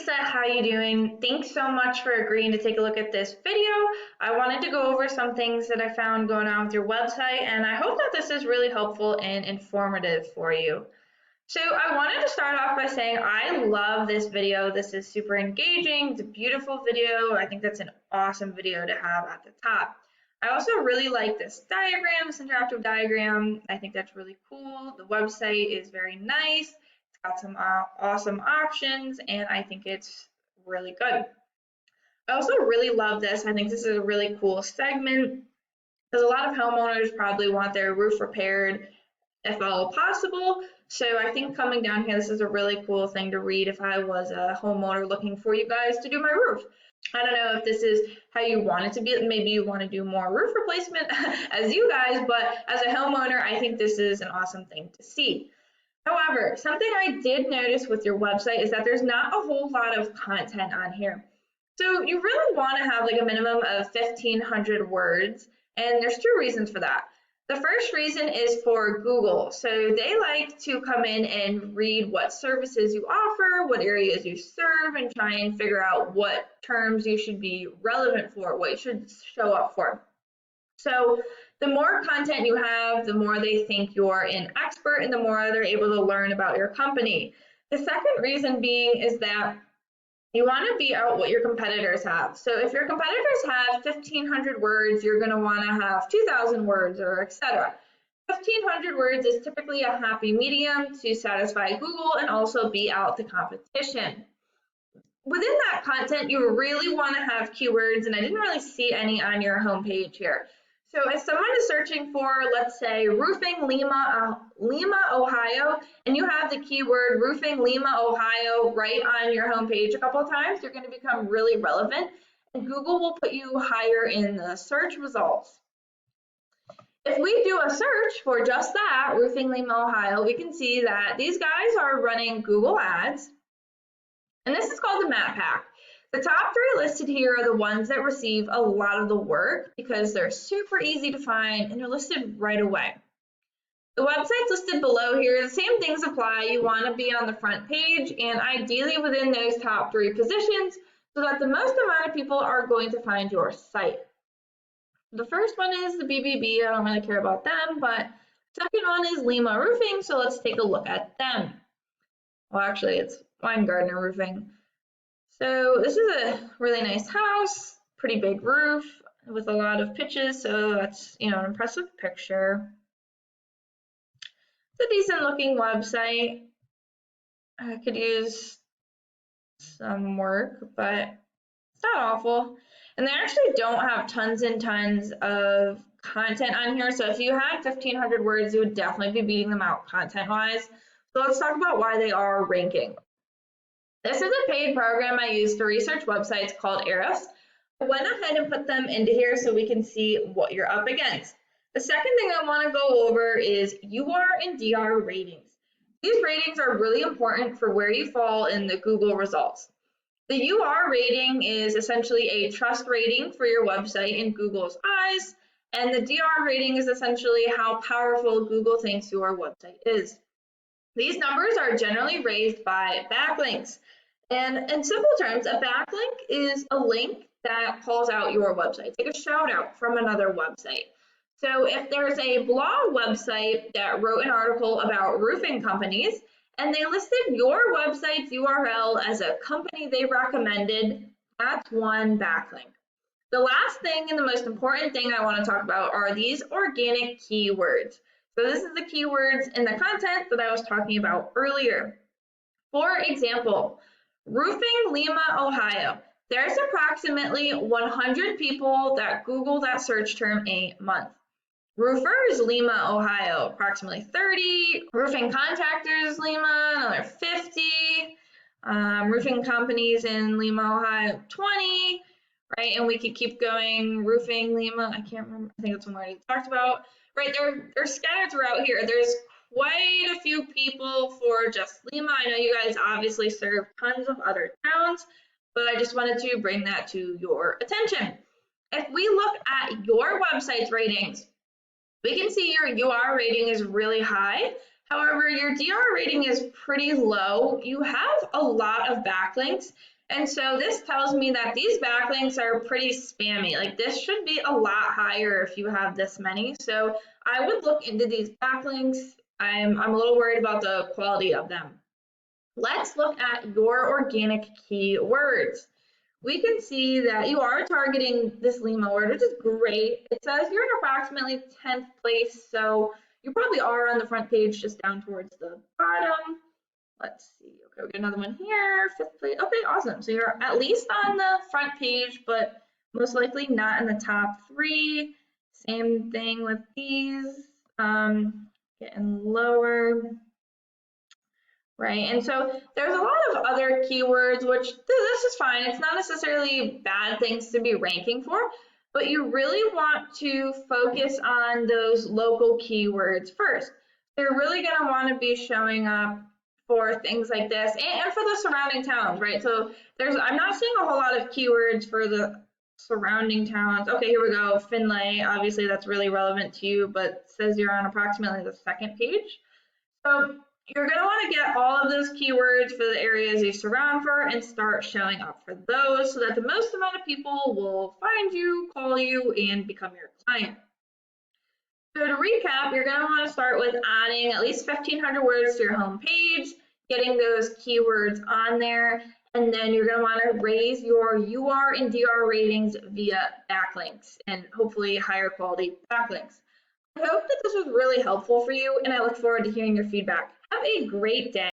Lisa, how you doing? Thanks so much for agreeing to take a look at this video. I wanted to go over some things that I found going on with your website, and I hope that this is really helpful and informative for you. So I wanted to start off by saying I love this video. This is super engaging. It's a beautiful video. I think that's an awesome video to have at the top. I also really like this diagram, this interactive diagram. I think that's really cool. The website is very nice. It's got some awesome options, and I think it's really good. I also really love this. I think this is a really cool segment because a lot of homeowners probably want their roof repaired if at all possible. So I think coming down here, this is a really cool thing to read if I was a homeowner looking for you guys to do my roof. I don't know if this is how you want it to be. Maybe you want to do more roof replacement as you guys, but as a homeowner, I think this is an awesome thing to see. However, something I did notice with your website is that there's not a whole lot of content on here. So you really want to have like a minimum of 1,500 words, and there's two reasons for that. The first reason is for Google. So they like to come in and read what services you offer, what areas you serve, and try and figure out what terms you should be relevant for, what you should show up for. So the more content you have, the more they think you're an expert and the more they're able to learn about your company. The second reason being is that you want to beat out what your competitors have. So if your competitors have 1,500 words, you're going to want to have 2,000 words or etc. 1,500 words is typically a happy medium to satisfy Google and also beat out the competition. Within that content, you really want to have keywords, and I didn't really see any on your homepage here. So if someone is searching for, let's say, roofing Lima, Ohio, and you have the keyword roofing Lima, Ohio right on your homepage a couple of times, you're going to become really relevant, and Google will put you higher in the search results. If we do a search for just that, roofing Lima, Ohio, we can see that these guys are running Google Ads, and this is called the map pack. The top three listed here are the ones that receive a lot of the work because they're super easy to find and they're listed right away. The websites listed below here, the same things apply. You want to be on the front page and ideally within those top three positions so that the most amount of people are going to find your site. The first one is the BBB. I don't really care about them, but the second one is Lima Roofing, so let's take a look at them. Well, actually, it's Weingartner Roofing. So this is a really nice house, pretty big roof with a lot of pitches, so that's, an impressive picture. It's a decent looking website. I could use some work, but it's not awful. And they actually don't have tons and tons of content on here, so if you had 1,500 words, you would definitely be beating them out content-wise. So let's talk about why they are ranking. This is a paid program I use to research websites called Eros. I went ahead and put them into here so we can see what you're up against. The second thing I want to go over is UR and DR ratings. These ratings are really important for where you fall in the Google results. The UR rating is essentially a trust rating for your website in Google's eyes, and the DR rating is essentially how powerful Google thinks your website is. These numbers are generally raised by backlinks. And in simple terms, a backlink is a link that calls out your website. It's like a shout out from another website. So if there's a blog website that wrote an article about roofing companies and they listed your website's URL as a company they recommended, that's one backlink. The last thing and the most important thing I want to talk about are these organic keywords. So this is the keywords in the content that I was talking about earlier. For example, roofing Lima, Ohio. There's approximately 100 people that Google that search term a month. Roofers, Lima, Ohio, approximately 30. Roofing contractors, Lima, another 50. Roofing companies in Lima, Ohio, 20. Right, and we could keep going. Roofing Lima, I can't remember. I think that's one we already talked about. Right, they're scattered throughout here. There's quite a few people for just Lima. I know you guys obviously serve tons of other towns, but I just wanted to bring that to your attention. If we look at your website's ratings, we can see your UR rating is really high. However, your DR rating is pretty low. You have a lot of backlinks. And so this tells me that these backlinks are pretty spammy. Like this should be a lot higher if you have this many. So I would look into these backlinks. I'm a little worried about the quality of them. Let's look at your organic keywords. We can see that you are targeting this Lima word, which is great. It says you're in approximately 10th place, so you probably are on the front page, just down towards the bottom. Let's see. Okay, we got another one here, 5th place. Okay, awesome. So you're at least on the front page, but most likely not in the top 3. Same thing with these. Getting lower. Right, and so there's a lot of other keywords, which this is fine. It's not necessarily bad things to be ranking for, but you really want to focus on those local keywords first. So you're really going to want to be showing up for things like this and for the surrounding towns, right? So I'm not seeing a whole lot of keywords for the surrounding towns. Okay, here we go. Finlay, obviously that's really relevant to you, but it says you're on approximately the 2nd page. So you're going to want to get all of those keywords for the areas you surround for and start showing up for those so that the most amount of people will find you, call you, and become your client. So to recap, you're going to want to start with adding at least 1,500 words to your home page, getting those keywords on there, and then you're going to want to raise your UR and DR ratings via backlinks and hopefully higher quality backlinks. I hope that this was really helpful for you, and I look forward to hearing your feedback. Have a great day.